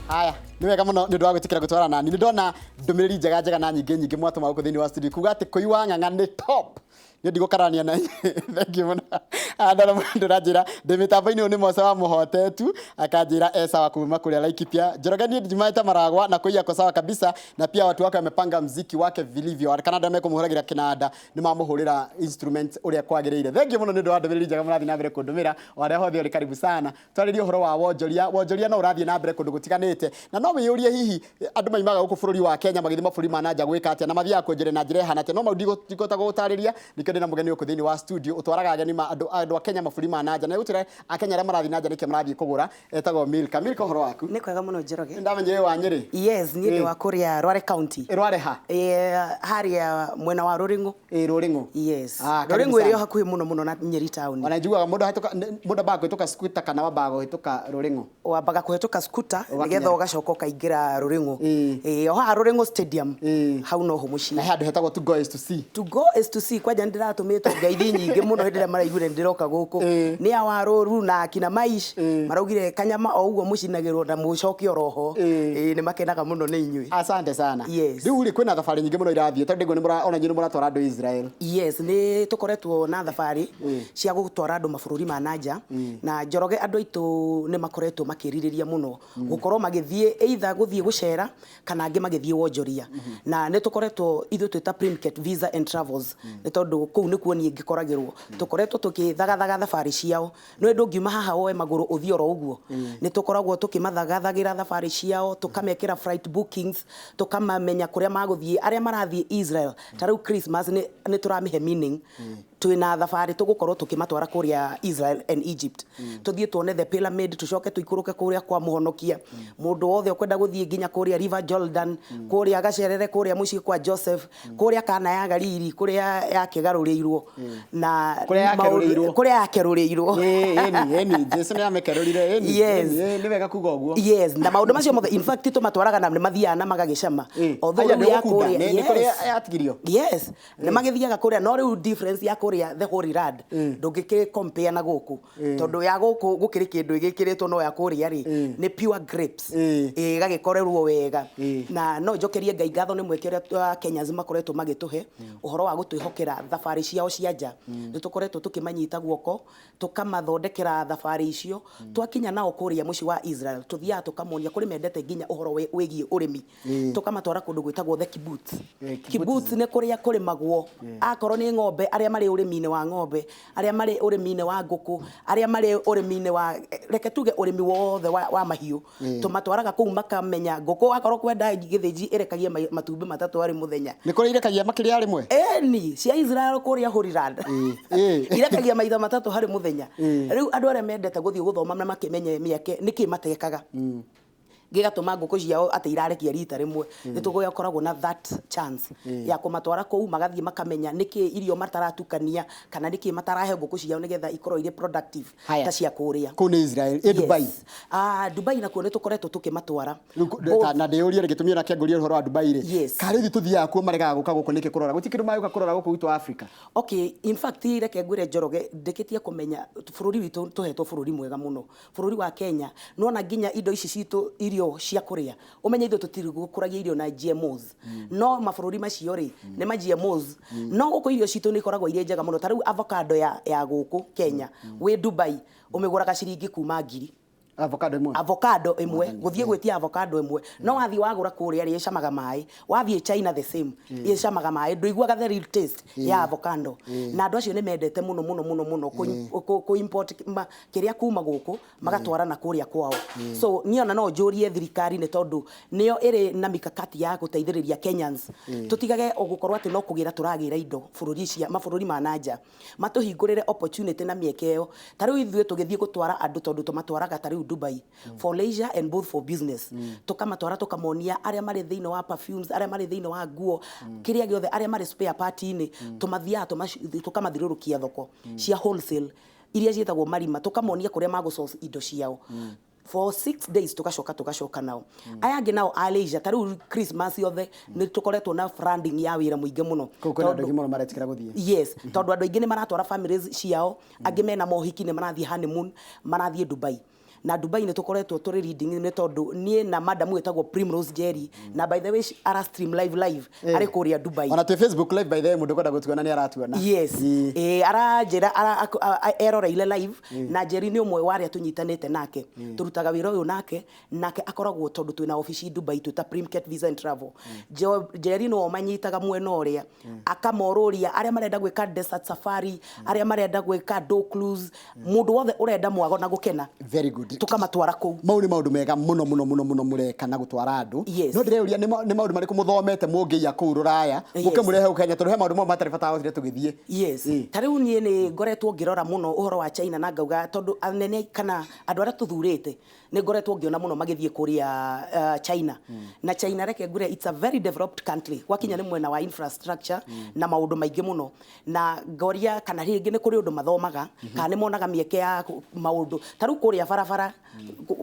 Haya, ni wega muno ni ndwa gwitikira gutwarana. Ni ndona ndumiriri njega na nyingi mwatuma guku thini wa studio kuga ati kuiwa ng'ang'a ni top. Ni ndigukarania na thank you muno. Andala mundu rajira de mitambo-ini ni Mose wa Muhotetu akanjira sawa kuma kuria Laikipia. Njoroge ni Jumaita Maragwa na kuia kwa sawa kabisa, na pia watu wake wamepanga muziki wake vilivyo. Kanada mekumuhuragira kinanda ni mamuhurira instrument uria kwagirire. Thank you muno ni ndwa ndumiriri njega murathi na mbere kundumira. Wale hothe uri karibu sana. Twaririe uhoro wa wonjoria no urathie na mbere kundu gutiganite. Na no wiyurie hihi andu maimaga guku bururi wa Kenya magithima bururi ma nanja gwika atia na mathia kwonjere na njire hana atia no maudi gota gutariria nikende na mugeni uku thini wa studio utwaraga ageni ma andu a Kenya maburi ma nanja na gutire a Kenya ra marathi nanja nike marathi kugura etagwo Milka horo waku ni kwega muno Njoroge ndamenye we wa Nyeri yes ni ndi wa kuria Rware County Rware ha haria mwena wa Ruringu Ruringu yes Ruringu irio hakuhi muno na Nyeri town wanajua mundu bago ituka scooter kana wabago ituka Ruringu wabaga kuhituka scooter nigetha ugacoka ukaingira Ruringu oha Ruringu stadium hau no ho muci na handu hetagwo to go is to see kwaja ndiratumite ngaithi nyingi muno hindira maraigure ndiroka guku ni awaru na kina maish maraugire kanyama o uguo mucinagirwo na mucoki oroho ni makenaga muno ni inyui asante sana yes riu ri kwina thafari nyingi muno irathie tondu ngo ni ona nyinyi muratwara andu Israel yes ni tukoretwo na thafari cia gutwara andu mabururi ma nanja na Njoroge andu aitu ni makoretwo makiririria muno gukorwo magithie either guthie gucera kana angi magithie wonjoria na ni tukoretwo ithu twita Primket Visa and Travels ni tondu kuu ni kuo ni ngikoragirwo tukoretwo tukithagathaga thafari ciao no ndu ngiuma haha woe maguru uthio ro uguo ni tukoragwo tukimathagathagira thafari ciao tukamekira flight bookings tukamamenya kuria maguthie aria marathie Israel tariu Christmas ni turamihe meaning twina thafari tugukorwo tukimatwara kuria Israel and Egypt tuthie tuone the pyramid tucoke tuikuruke kuria kwa muhonokia mundu wothe ukwenda guthie nginya kuria River Jordan kuria gacerere kuria muci kwa Joseph kuria kana ya Galili kuria yakigarurirwo na kuria yakerurirwo eni Jesu ni amekerurire eni ni wega kuga uguo yes na maundu macio mothe in fact tumatwaraga na mathia na magagicama although ya kuria ni kuria yatigirio yes ni magithiaga kuria no riu difference ya kuria the holy land ndungike compare na guku tondu ya guku gukiri kindu igikiritwo no ya kuria ri ni pure grapes gagikorerwo wega na no njokerie Ngai ngatho ni mwekere Kenya zima koretwo magituhe uhoro wa gutwihokera thafari ciao cianja ni tukoretwo tukimanyita guoko tukamathondekera thafari icio twakinya nao kuria muci wa Israel tuthia tukamonia kuri mendete nginya uhoro wegie urimi tukamatwara kundu gwitagwo the kibbutz ni kuria kuri magwo akoro ni ng'ombe aria mari urimi-ini wa ng'ombe aria mari urimi-ini wa nguku aria mari urimi-ini wa reke tuge urimi wothe wa mahiu tumatwaraga kuu makamenya nguku akoro kwenda githiji irekagia matumbi matatu ari muthenya ni kuri irekagia makiri ari mwe ni cia Israel kuria Holy Land irekagia maitha matatu hari muthenya riu andu aria mendete guthie guthoma na makimenye mieke niki matekaga gigatuma nguku ciao ati irarekia rita rimwe nitugokoragwo na that chance ya kumatwara kou magathie makamenya niki irio mataratukania kana niki matarahe nguku ciao nigetha ikorwo ire productive ta cia kuria ku ni Israel Dubai Dubai na kuo nitukoretwo tukimatwara na ndiurie gitumia na kianguria uhoro wa Dubai ri kari thi tuthia kuo maregaga guka guku niki kurora gutikiru mayuka kurora guku witu Africa okay in fact reke ngwire Njoroge ndikitie kumenya bururi witu tuhetwo bururi mwega muno bururi wa Kenya nona nginya indo ici citu irio cia kuria umenye ithu tutirigukuragia irio na GMOs no mabururi macio ri ni ma GMOs no guku irio citu ni koragwo ire njega muno tariu avocado ya guku Kenya we Dubai umiguraga ciringi kuma 1,000 avocado imwe guthie gwetia avocado imwe no wathi wagura kuria ri icamaga mai wathi China the same icamaga mai nduiguaga the real taste ya avocado na andu acio ni mendete muno ku import kiria kuma guku magatwara na kuria kwao so niona no njurie thirikari ni tondu nio iri na mikakati ya guteithiriria Kenyans tutigage ogukorwa ati no kugira turagira indo bururi cia mabururi ma nanja matuhingurire opportunity na miekeo tariu ithuĩ tugithie gutwara andu tondu tumatwaraga tariu Dubai for leisure and both for business tukamatwara tukamonia aria mari thiini wa perfumes aria mari thiini wa nguo kiria giothe aria mari spare part ini tumathia tukamathirurukia thoko cia wholesale iria cietagwo marima tukamonia kuria magusource indo ciao for 6 days tugacoka nao aya ngi nao Asia tariu Christmas yothe ni tukoretwo na funding ya wira muingi muno yes tondu andu aingi ni maratwara families ciao angi mena mohiki ni marathie honeymoon marathie Dubai na Dubai nä tå koretwo tå rä leading nä tondå niä na madam wetagwo Primrose Jerry na by the way ara stream live arä kå rä a Dubai ona twĩ Facebook live by the way mũndũ kwenda gũtuona nĩ aratuona yes aranjĩra eroreire live na Jerry nĩ ũmwe wa arĩa tũnyitanĩte nake tũrutaga wĩra ũyũ nake akoragwo tondũ twĩna ofici Dubai twĩta Primket Visa and Travel Jerry no manyitaga mwena ũrĩa akamorũria arĩa marenda gwĩka desert safari arĩa marenda gwĩka do cruise mũndũ wothe ũrenda mwago na gũkena very good tukamatwara kũu mau nĩ maũndũ mega mũno mũreka na gũtwara andũ no ndĩreuria nĩ maũndũ marĩkũ mũthomete mũngĩia kũu rũraya mũkĩmũrehe Kenya tondũ he maũndũ mau matarĩ bata hotire tũgĩthiĩ yes ta rĩu niĩ nĩ ngoretwo ngĩrora mũno ũhoro wa China na ngauga tondũ anene kana andũ arĩa tũthurĩte nĩ ngoretwo ngĩona mũno magĩthiĩ kũrĩa China na China reke ngure it's a very developed country gwakinya nĩ mwena wa infrastructure na maũndũ maingĩ mũno na ngoria kana rĩngĩ nĩ kũrĩ ũndũ mathomaga kana nĩ monaga mĩeke ya maũndũ ta rĩu kũrĩa barabara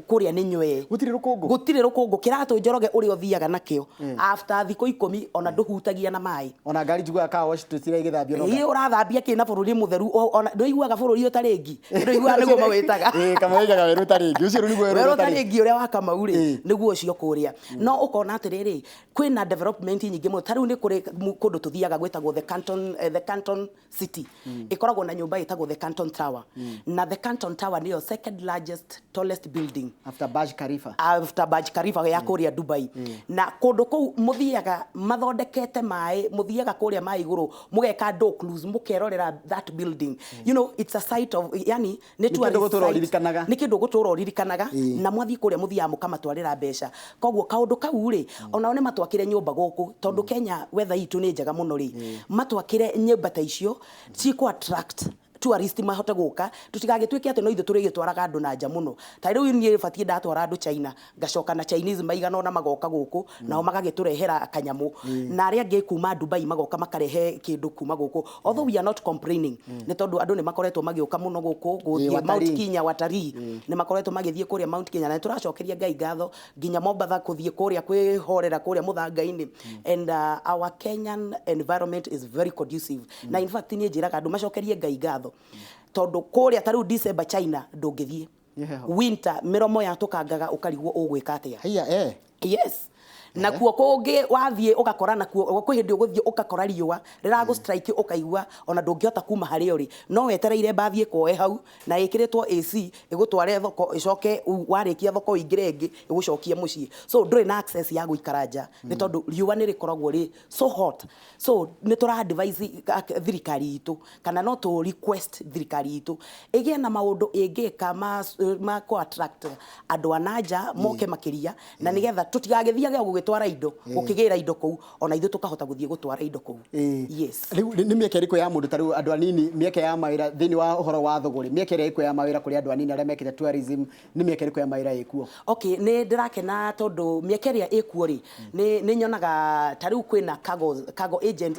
kũrĩa nĩ nywe gũtirĩ rũkũngũ kĩratũ Njoroge ũrĩa ũthiaga nakĩo after thikũ 10 ona ndũhutagia na maĩ ona ngari njiguaga car wash tũtira igĩthambio no ũrathambia kĩ na bũrũri mũtheru ona ndũiguaga bũrũri ũtarĩ ngi ndũiguaga nĩguo mawĩtaga kamaigaga werũ ũtarĩ ngi ũcio nĩguo werũ ũtarĩ ngi ũrĩa wa Kamau rĩ nĩguo ũcio kũrĩa no ũkona atĩrĩrĩ kwĩna development nyingĩ mũno ta rĩu nĩ kũrĩ kũndũ tũthiaga gwĩtagwo the Canton City ĩkoragwo na nyũmba ĩtagwo the Canton Tower na the Canton Tower nĩyo second largest tallest building after Burj Khalifa ya kũrĩa Dubai na kũndũ kũu mũthiaga mathondekete maĩ mũthiaga kũrĩa maĩ igũrũ mũgeka do cruise mũkerorera that building you know it's a site of yani nĩ kĩndũ gũtũũra ũririkanaga na mwathiĩ kũrĩa mũthiaga mũkamatwarĩra mbeca koguo kaũndũ kau rĩ onao nĩ matwakĩre nyũmba gũkũ tondũ Kenya weather itũ nĩ njega mũno rĩ matwakĩre nyũmba ta icio cikũ attract tourist mahote gũka tutigagĩtuĩke atĩ no ithuĩ tũrĩgĩtwaraga andũ na nja mũno ta rĩu niĩ batiĩ ndatwara andũ China ngacoka na Chinese maigana ona magoka gũkũ nao magagĩtũrehera kanyamũ na arĩa angĩ kuma Dubai magoka makarehe kĩndũ kuma gũkũ although we are not complaining nĩ tondũ andũ nĩ makoretwo magĩũka mũno gũkũ gũthiĩ Mount Kenya watalii nĩ makoretwo magĩthiĩ kũrĩa Mount Kenya na tũracokeria Ngai ngatho nginya Mombasa kũthiĩ kũrĩa kwĩhorera kũrĩa mũthanga-inĩ and our Kenyan environment is very conducive na in fact niĩ njĩraga andũ macokerie Ngai ngatho tondũ kũrĩa ta rĩu December China ndũngĩthiĩ winter mĩromo yatũkangaga ũkarigwo ũgwĩka atĩa yes na kuo kũngĩ wathiĩ ũgakora nakuo kwĩ hĩndĩ ũgũthiĩ ũgakora riũa rĩragũ strike ũkaigua ona ndũngĩhota kuma harĩa ũrĩ no wetereire mbathi ĩkoe hau na ĩkĩrĩtwo AC ĩgũtware thoko ĩcoke warĩkia thoko ingĩre ĩngĩ ĩgũcokie mũciĩ so ndũrĩ na access ya gũikara nja nĩ tondũ riũa nĩ rĩkoragwo rĩ so hot so nĩ tũra advise thirikari itũ kana no tũ request thirikari itũ ĩgĩe na maũndũ ĩngĩka ma ko attract andũ ananja moke makĩria na nĩgetha tũtigagĩthiage twara indo gũkĩgĩra indo kũu ona ithuĩ tũkahota gũthiĩ gũtwara indo kũu yes rĩu nĩ mĩeke ĩrĩkũ ya mũndũ ta rĩu andũ anini mĩeke ya mawĩra thĩinĩ wa ũhoro wa thũgũrĩ mĩeke ĩrĩkũ ya mawĩra kũrĩ andũ anini arĩa mekĩte tourism nĩ mĩeke ĩrĩkũ ya mawĩra ĩkuo okay nĩ ndĩrakena tondũ mĩeke ĩrĩa ĩkuo rĩ nĩ nyonaga ta rĩu kwĩna cargo agent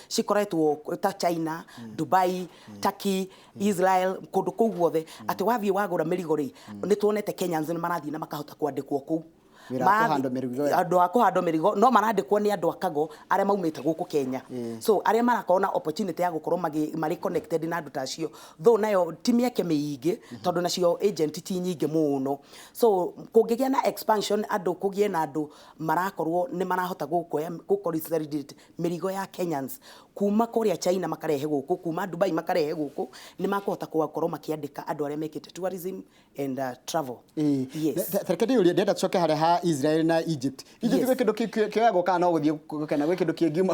cikoretwo ta China Dubai Turkey Israel kũndũ kũu guothe atĩ wathiĩ wagũra mĩrigo rĩ nĩ tuonete Kenyans nĩ marathiĩ na makahota kwandĩkwo kũu andũ a kũhandwo mĩrigo no marandĩkwo nĩ andũ a cargo arĩa maumĩte gũkũ Kenya so arĩa marakorwo na opportunity ya gũkorwo marĩ connected na andũ tacio though nayo ti mĩeke mĩingĩ tondũ nacio agent ti nyingĩ mũno so kũngĩgĩa na expansion andũ kũgĩe na andũ marakorwo nĩ marahota gũconsolidate mĩrigo ya Kenyans kuma kũrĩa China makarehe gũkũ kuma Dubai makarehe gũkũ nĩ makũhota gũkorwo makĩandĩka andũ arĩa mekĩte tourism and travel yes thirikari ũrĩa ndenda tũcoke harĩa Israel na Egypt gwĩ kĩndũ kĩoyagwo kana no gũthiĩ kana gwĩ kĩndũ kĩngiuma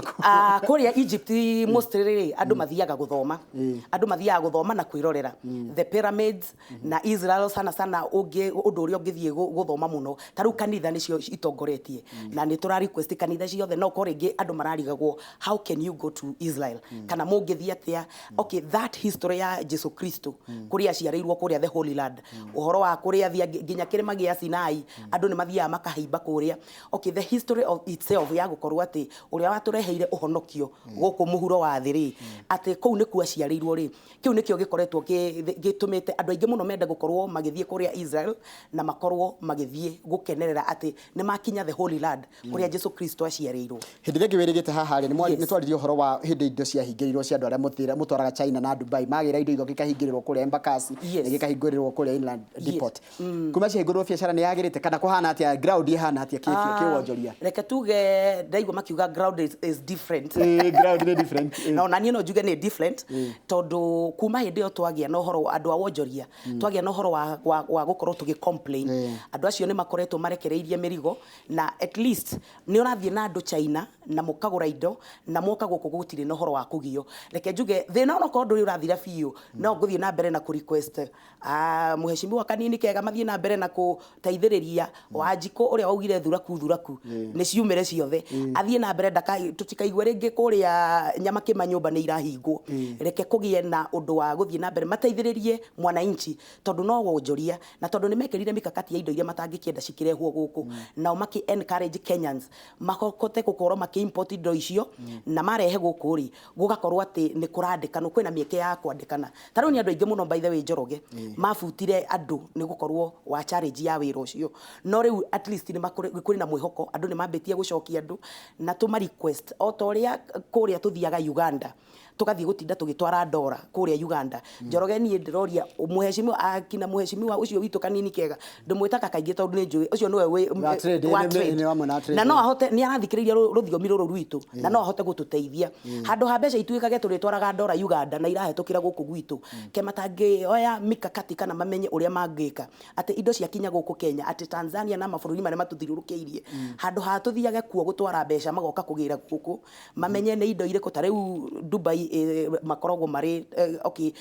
kũrĩa Egypt mostly andũ mathiaga gũthoma na kwĩrorera the pyramids na Israel sana ũndũ ũrĩa ũngĩthiĩ gũthoma mũno ta rĩu kanitha nĩcio itongoretie na nĩ tũra request kanitha ciothe no korwo rĩngĩ andũ mararigagwo how can you go to Israel kana mũngĩthiĩ atĩa okay that history ya Jesu Kristo kũrĩa aciarĩirwo kũrĩa the Holy Land ũhoro wa kũrĩa nginya kĩrĩma gĩa Sinai andũ nĩ mathiaga makahaimba kũrĩa okay the history of itself ya gũkorwo atĩ ũrĩa watũreheire ũhonokio gũkũ mũhuro wa thĩ rĩ atĩ kũu nĩ kuo aciarĩirwo rĩ kĩu nĩkĩo gĩkoretwo gĩtũmĩte andũ aingĩ mũno mende gũkorwo magĩthiĩ kũrĩa Israel na makorwo magĩthiĩ gũkenerera atĩ nĩ makinya the Holy Land kũrĩa Jesu Kristo aciarĩirwo hĩndĩ ĩrĩa ngĩwĩrĩgĩte haha rĩ nĩ twaririe ũhoro wa hindi indo ciahingĩrirwo cia andũ arĩa mũtwaraga China na Dubai magĩra indo itho gĩkahingĩrĩrwo kũrĩa embassy na gĩkahingĩrĩrwo kũrĩa inland depot kuma cihingũrĩrwo biacara nĩ yagĩrĩte kana kũhana atĩa ground ihana atĩa kĩwonjoria reke tuge ndaigua makiuga ground is different ground nĩ different no na niĩ no njuge nĩ different tondũ kuma hĩndĩ ĩyo twagĩa na ũhoro andũ a wonjoria twagĩa na ũhoro wa gũkorwo tũgĩ complain andũ acio nĩ makoretwo marekereirie mĩrigo na at least nĩ ũrathiĩ na andũ China na mũkagũra indo na moka gũkũ gũtirĩ na ũhoro wa kũgio reke njuge thĩna ona korwo ndũrĩ ũrathira biũ no ngũthiĩ na mbere na kũ request mũheshimiwa kanini kega mathiĩ na mbere na gũteithĩrĩria Wanjikũ ũrĩa waugire thuraku nĩ ciumĩre ciothe athiĩ na mbere tũtikaigue rĩngĩ kũrĩa nyama kĩma nyũmba nĩ irahingwo reke kũgĩe na ũndũ wa gũthiĩ na mbere mateithĩrĩrie mwananchi tondũ no wonjoria na tondũ nĩ mekĩrire mikakati ya indo iria matangĩkĩenda cikĩrehwo gũkũ nao maki encourage Kenyans makote gũkorwo maki import indo icio na marehe gũkũ rĩ gũgakorwo atĩ nĩ kũrandĩkanwo kwĩna mĩeke ya kwandĩkana tarĩu nĩ andũ aingĩ mũno by the way Njoroge mabutire andũ nĩ gũkorwo wa challenge ya wĩra ũcio no rĩu at least nĩ kũrĩ na mwĩhoko andũ nĩ mambĩtie gũcokia andũ na tũma request o ta ũrĩa kũrĩa tũthiaga Uganda tugathiĩ gũtinda tũgĩtwara ndora kũrĩa Uganda Njoroge niĩ ndĩroria mũheshimiwa akina mũheshimiwa ũcio witũ kanini kega ndĩmwĩtaga kaingĩ tondũ nĩ njũĩ ũcio nĩwe wa trade na no ahote nĩ arathikĩrĩria rũthiomi rũrũ rwitũ na no ahote gũtũteithia handũ ha mbeca ituĩkage tũrĩtwaraga ndora Uganda na irahetũkĩra gũkũ gwitũ ke matangĩoya mikakati kana mamenye ũrĩa mangĩka atĩ indo ciakinya gũkũ Kenya atĩ Tanzania na mabũrũri marĩa matũthiũrũrũkĩirie handũ ha tũthiage kuo gũtwara mbeca magoka kũgĩra gũkũ mamenye nĩ indo irĩkũ tarĩu Dubai makoragwo marĩ okay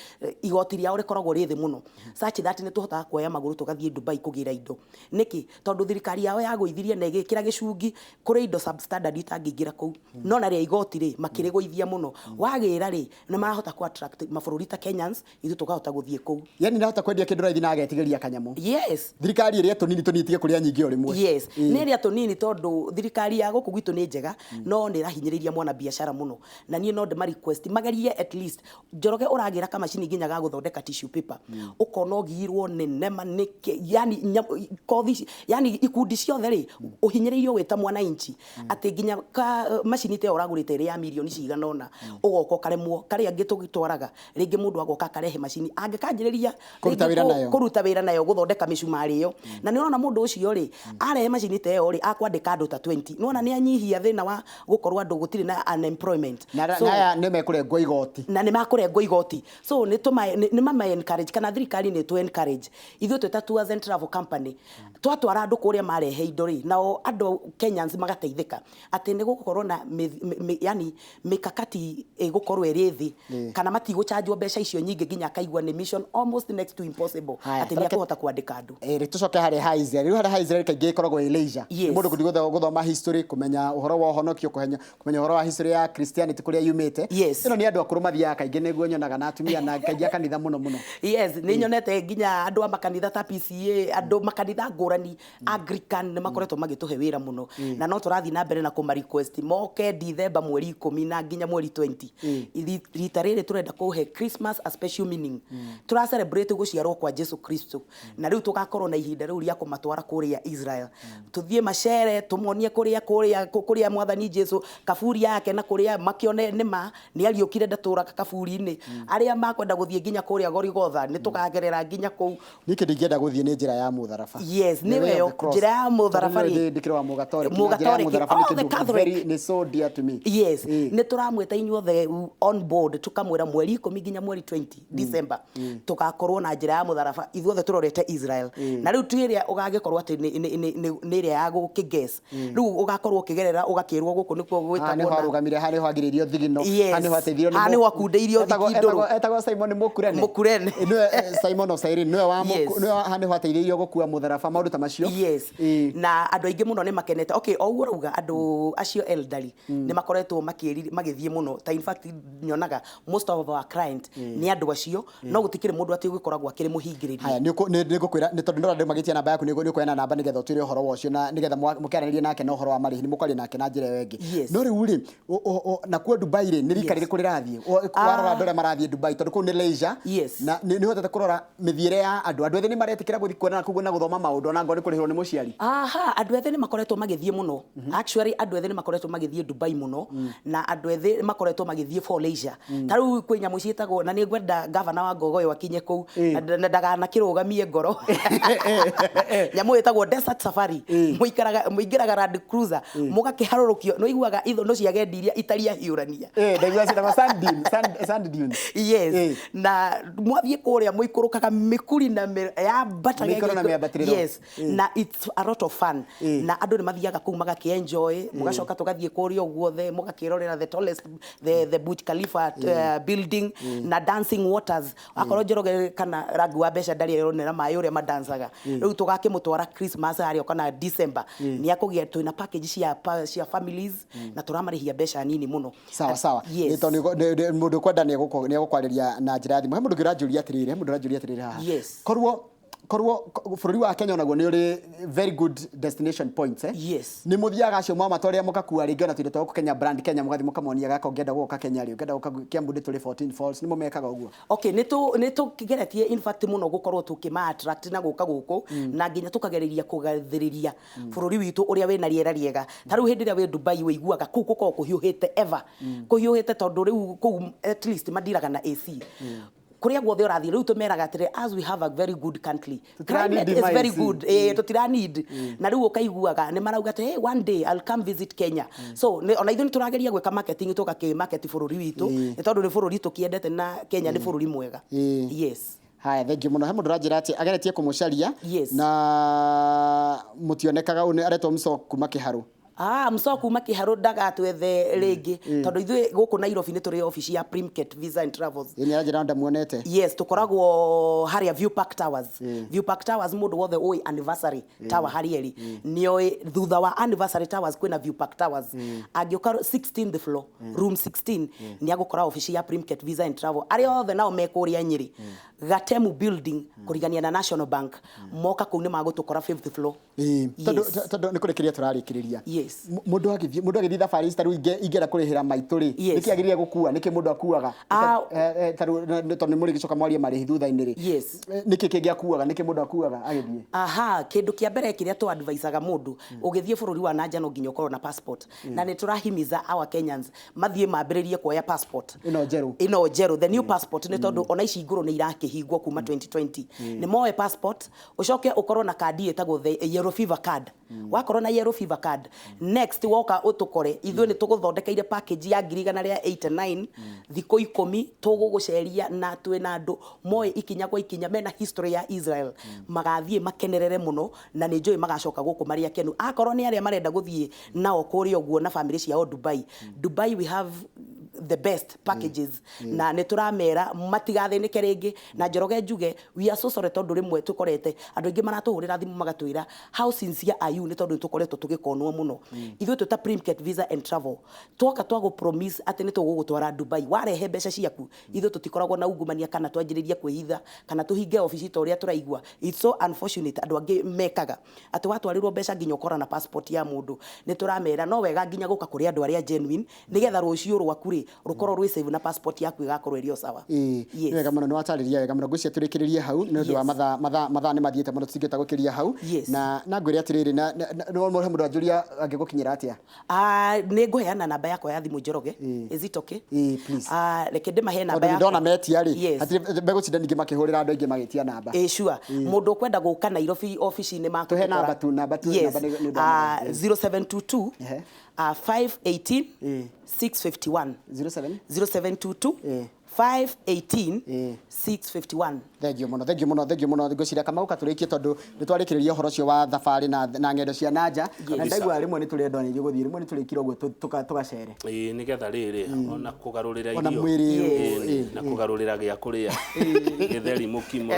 igoti rĩao rĩkoragwo rĩ thĩ mũno such that nĩ tũhotaga kuoya magũrũ tũgathiĩ Dubai kũgĩra indo nĩkĩ tondũ thirikari yao yagũithirie na ĩgĩkĩra gĩcungi kũrĩ indo substandard itangĩingĩra kũu no na rĩa igoti rĩ makĩrĩgũithia mũno wagĩra rĩ nĩ marahota ku attract mabũrũri ta Kenyans ithu tũkahota gũthiĩ kũu yani nahota kwendia kĩndũ raithi na agetigĩria kanyamũ yes thirikari ĩrĩa tũnini tige kũrĩa nyingĩ o rĩmwe yes nĩ ĩrĩa tũnini tondũ thirikari ya gũkũ gwitũ nĩ njega no nĩ ĩrahinyĩrĩria mwana biacara mũno na niĩ no ndĩma request magerie at least Njoroge ũragĩra kamacini nginya ga gũthondeka tissue paper ũkona ũgirwo nĩ nema yani kothi yani ikundi ciothe rĩ ũhinyĩrĩirio wĩta mwananchi atĩ nginya macini te ũragũrĩte ĩrĩ ya milioni cigana ũna ũgoka karemwo karĩa angĩ tũgĩtwaraga rĩngĩ mũndũ agoka karehe macini angĩkanjĩrĩria kũruta wĩra nayo gũthondeka mĩcumarĩ ĩyo na nĩ ũrona mũndũ ũcio rĩ arehe macini te ĩyo rĩ akwandĩka andũ ta 20 nĩ ona nĩ anyihia thĩna wa gũkorwo andũ gũtirĩ na unemployment na nĩ mekũrengwo igoti na nĩ makũrengwo igoti so nĩ mama encourage kana thirikari nĩ tu encourage ithuĩ twĩta tours and travel company twatwara andũ kũrĩa marehe indo rĩ nao andũ Kenyans magateithĩka atĩ nĩ gũkorwo na yani mikakati gũkorwo ĩrĩ thĩ kana matigũchanjwo mbeca icio nyingĩ nginya akaigua nĩ mission almost next to impossible atĩ nĩ akũhota kwandĩka andũ tũcoke harĩ ha Israel rĩu harĩ ha Israel kaingĩ ikoragwo ĩ leisure mũndũ kũthi gũthoma history kũmenya ũhoro wa ũhonokio kũmenya ũhoro wa history ya Christianity kũrĩa yumĩte ĩno nĩ andũ akũrũ mathiaga kaingĩ nĩguo nyonaga na atumia na kaingĩ kanitha mũno yes nĩ nyonete nginya andũ a makanitha ta PCA andũ makanitha ngũrani Anglican nĩ makoretwo magĩtũhe wĩra mũno na no tũrathiĩ na mbere na kũma request moke December mweri 10 na nginya mweri 20 rita rĩrĩ tũrenda kũhe Christmas a special meaning tũra celebrate gũciarwo kwa Jesu Kristo na rĩu tũgakorwo na ihinda rĩu rĩa kũmatwara kũrĩa Israel tũthiĩ macere tũmonie kũrĩa mwathani Jesu kaburi yake na kũrĩa makĩone nĩma nĩ ariũkire ndatũra kaburi-inĩ arĩa makwenda gũthiĩ nginya kũrĩa Golgotha nĩ tũkagerera nginya kũu niĩ kĩndũ ingĩenda gũthiĩ nĩ njĩra ya mũtharaba yes nĩwe njĩra ya mũtharaba ndĩkĩrĩ wa mũgatoreki nĩ so dear to me yes nĩ tũramwĩta inyuothe on board tũkamwĩra mweri 10 nginya mweri 20 December tũgakorwo na njĩra ya mũtharaba ithuothe tũrorete Israel na rĩu tu ĩrĩa ũgagĩkorwo atĩ nĩ ĩrĩa ya gũkĩguess rĩu ũgakorwo ũkĩgerera ũgakĩrwo gũkũ nĩkuo gwĩtagwo nĩ harũgamire harĩ hwagĩrĩrio thigino nĩ hwateithio nĩ wakundĩirio thikindũrũ etagwo Simon Mũkurene nĩwe Simon Osiris nĩwe hanĩ hwateithĩrio gũkua mũtharaba maũndũ ta macio yes na andũ aingĩ mũno nĩ makenete okay o ũguo rauga andũ acio elderly nĩ makoretwo magĩthiĩ mũno ta in fact nyonaga most of our client nĩ andũ acio no gũtikĩrĩ mũndũ atĩ gũkoragwo akĩrĩ mũhingĩrĩria haya nĩngũkwĩra nĩ tondũ ndĩrona magĩtia namba yaku nĩũkũheana namba nĩgetha ũtwĩre ũhoro ũcio na nĩgetha mũkĩaranĩrie nake na ũhoro wa marĩhi nĩ mũkwaria nake na njĩra ĩyo ĩngĩ no rĩu rĩ nakuo Dubai rĩ nĩ rika rĩrĩkũ rĩrathiĩ warora andũ arĩa marathiĩ Dubai tondũ kũu nĩ leisure Yes. na nĩ hotete kũrora mĩthiĩre ya andũ ethĩ nĩ maretĩkĩra gũthiĩ kuona kũguo na gũthoma maũndũ ona ngoro nĩ kũrĩhĩrwo nĩ mũciari andũ ethĩ nĩ makoretwo magĩthiĩ mũno actually andũ ethĩ nĩ makoretwo magĩthiĩ Dubai mũno na andũ ethĩ nĩ makoretwo magĩthiĩ for leisure ta rĩu kwĩ nyamũ ciĩtagwo na nĩ ngwenda gavana wa Ngogoyo akinye kũu na ndaganakĩrũgamie ngoro nyamũ ĩtagwo desert safari mũingĩraga Land Cruiser mũgakĩharũrũkio no iguaga ithono cia gendi iria itaria hiũrania ndaigua ciĩtagwo sand dunes yes na mwathiĩ kũrĩa mũikũrũkaga mĩkuri na ya mĩambatĩrĩro yes na it's a lot of fun na andũ nĩ mathiaga kũu magakĩenjoy mũgacoka tũgathiĩ kũrĩa guothe mũgakĩrorera the tallest the Burj Khalifa building na dancing waters akorwo Njoroge kana rangi wa mbeca ndarĩ yonera maĩ ũrĩa madansaga rĩu tũgakĩmũtwara Christmas harĩa kana December nĩ akũgĩa twĩna package cia families na tũramarĩhia mbeca nini mũno sawa nĩ tondũ mũndũ kwenda nĩ egũkwarĩria na njĩra ya thimũ he mũndũ ũranjũria atĩrĩrĩ haha korwo bũrũri wa Kenya naguo nĩ ũrĩ very good destination points yes nĩ mũthiaga acio mwa matwarĩa mũkakua rĩngĩ ona tũindo twa Kenya brand Kenya mũgathi mũkamonia gaka ũngĩenda gũka Kenya rĩ ũngĩenda gũka Kiambu tũrĩ 14 Falls nĩ mũmekaga ũguo okay nĩ tũkĩgeretie in fact mũno gũkorwo tũkĩma attract na gũka gũkũ na nginya tũkagereria kũgathĩrĩria bũrũri witũ ũrĩa wĩna rĩera rĩega ta rĩu hĩndĩ ĩrĩa wĩ Dubai wĩiguaga kũu gũkorwo kũhiũhĩte ever kũhiũhĩte tondũ rĩu kũu at least mandiraga na AC kuria guothe ũrathiĩ rĩu tũmeraga atĩrĩ as we have a very good country climate is very good tũtira need na rĩu ũkaiguaga nĩ marauga atĩ hey one day I'll come visit Kenya so ona ithuĩ nĩ tũrageria gwĩka marketing tũgakĩ-market bũrũri witũ nĩ tondũ nĩ bũrũri tũkĩendete na Kenya nĩ bũrũri mwega yes haya thengi mũno he mũndũ ũranjĩra atĩ ageretie kũmũcaria na mũtionekaga aretwo Mso kuma Kĩharũ Mso kuma Kĩharũ ndagatwethe rĩngĩ tondũ ithuĩ gũkũ Nairobi nĩ tũrĩ ofici ya Primket Visa and Travels nĩ arajĩra ndamuonete yes tũkoragwo harĩa View Park Towers View Park Towers mũndũ wothe ũĩ anniversary tower harĩa ĩrĩ nĩoĩ thutha wa anniversary towers kwĩna View Park Towers angĩũka 16th floor room 16 nĩ agũkora ofici ya Primket Visa and Travel arĩa othe nao mekũrĩa Nyĩrĩ Gatemu building kũrigania na National Bank moka kũu nĩ magũtũkora 5th floor tondũ nĩ kũrĩkĩria tũrarĩkĩrĩria mũndũ agĩthiĩ thabarĩ ici tarĩu ingĩenda kũrĩhĩra maitũ rĩ nĩkĩ agĩrĩire gũkua nĩkĩ mũndũ akuaga tondũ nĩ mũrĩ gĩcoka mwarie marĩhi thutha-inĩ rĩ nĩkĩ kĩngĩ akuaga nĩkĩ mũndũ akuaga agĩthiĩ kĩndũ kĩa mbere kĩrĩa tũ advice-aga mũndũ ũgĩthiĩ bũrũri wa nanja no nginya ũkorwo na passport na nĩ tũrahimiza our Kenyans mathiĩ mambĩrĩrie kuoya passport ĩno njerũ the new passport nĩ tondũ ona ici ngũrũ nĩ irakĩhingwo kuma 2020 nĩ moe passport ũcoke ũkorwo na kandi ĩtagwo the yellow fever card wakorwo na yellow fever card next woka ũtũkore ithuĩ nĩ tũgũthondekeire package ya 189 thikũ 10 tũgũgũceria na twĩna andũ moe ikinya kwa ikinya mena history ya Israel magathiĩ makenerere mũno na nĩ njũĩ magacoka gũkũ marĩa kenu akorwo nĩ arĩa marenda gũthiĩ nao kũrĩa ũguo na family ciao Dubai we have the best packages na nĩ tũramera matigathĩnĩke rĩngĩ na Njoroge njuge we are so sorry tondũ rĩmwe tũkorete andũ aingĩ maratũhũrĩra thimũ magatwĩra how sincere are you nĩ tondũ tũkoretwo tũgĩkonwo mũno ithuĩ twĩta Primket Visa and Travel twoka twagũ promise atĩ nĩ tũgũgũtwara Dubai warehe mbeca ciaku ithuĩ tũtikoragwo na ungumania kana twanjĩrĩria kwĩhitha kana tũhinge ofici ta ũrĩa tũraigua it's so unfortunate andũ angĩ mekaga atĩ watwarĩrwo mbeca nginya ũkora na passport ya mũndũ nĩ tũramera no wega nginya gũka kũrĩ andũ arĩa genuine nĩgetha rũciũ rwaku rĩ rukorwo rwĩ save na passport yaku igakorwo ĩrĩo sawa wega mũno nĩ watarĩria wega mũno ngwĩciria tũrĩkĩrĩrie hau nĩ ũndũ wa mathaa nĩ mathiĩte mũno tũtingĩhota gũkĩria hau na ngwĩre atĩrĩrĩ no mũndũ anjũria angĩgũkinyĩra atĩa nĩ ngũheana namba yakwa ya thimũ Njoroge is it okay please reke ndĩmahe namba yakwa ndona metia rĩ hatirĩ begũtinda ningĩ makĩhũrĩra andũ aingĩ magĩtia namba sure mũndũ ũkwenda gũka Nairobi ofici-inĩ makũ tuhe namba tu 0722 518 651 0722 518 651 Thengiũ mũno ngwĩciria Kamau katũrĩkie tondũ nĩ twarĩkĩrĩria ũhoro ũcio wa thabarĩ na ng'endo cia nanja na ndaigua rĩmwe nĩ tũrenda nĩ gũthiĩ rĩmwe nĩ tũrĩkire ũguo tũgacere nĩgetha rĩrĩ ona kũgarũrĩra irio ona mwĩrĩ na kũgarũrĩra gĩa kũrĩa gĩtheri mũkimo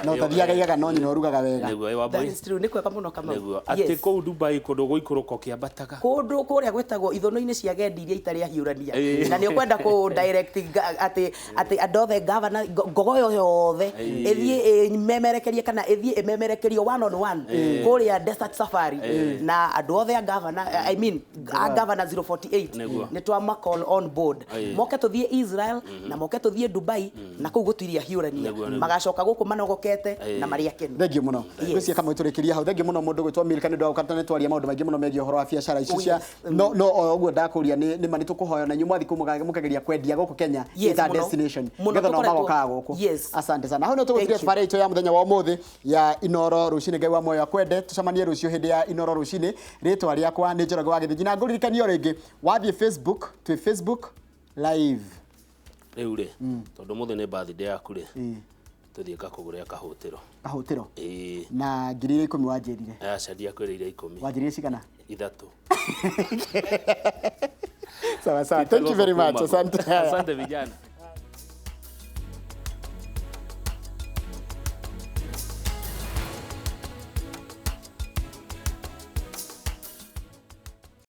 no tathiaga igaga no nyina ũrugaga wega nĩ kwega mũno Kamau atĩ kũu Dubai kũndũ gũikũrũka ũkĩambataga kũndũ kũrĩa gwĩtagwo ithono-inĩ cia gendi iria itarĩ ahiũrania na nĩ ũkwenda kũ direct ati andothe governor ngogo yothe ithie memerekerie kana ithie ememerekerio one on one kuria desert safari na andu othe a governor I mean a governor 048 ni twa call on board moke tuthie Israel na moke tuthie Dubai na kuu gutuiria hiurania magacoka guku manogokete na maria kenu thengio muno gwĩcia kamwe tũrĩkĩria hau thengio muno mũndũ gwĩtwo Milka nĩ ndwa gũkatana twaria maũndũ maingĩ mũno megiĩ ũhoro wa biacara ici cia no ũguo ndakũria nĩ ma nĩtũkũhoya na inyuĩ mwathi mũkageria kwendia gũkũ Kenya ita destination ngetha no magokaga gũkũ asante sana hau no tũgũtiria safari itũ ya mũthenya wa ũmũthĩ ya Inoro rũcinĩ Ngai wa moyo akwende tũcemanie rũciũ hĩndĩ ya Inoro rũcinĩ rĩtwa rĩakwa nĩ Njoroge wa Gĩthĩnji na ngũririkanio rĩngĩ wathiĩ Facebook live rĩu rĩ tondũ mũthĩ nĩ birthday yaku rĩ tuthie kakugure kahutiro na ngiri 10 wanjirire acaria kwĩrĩire 10 wanjirire cigana 3 sawa thank you very much asante vijana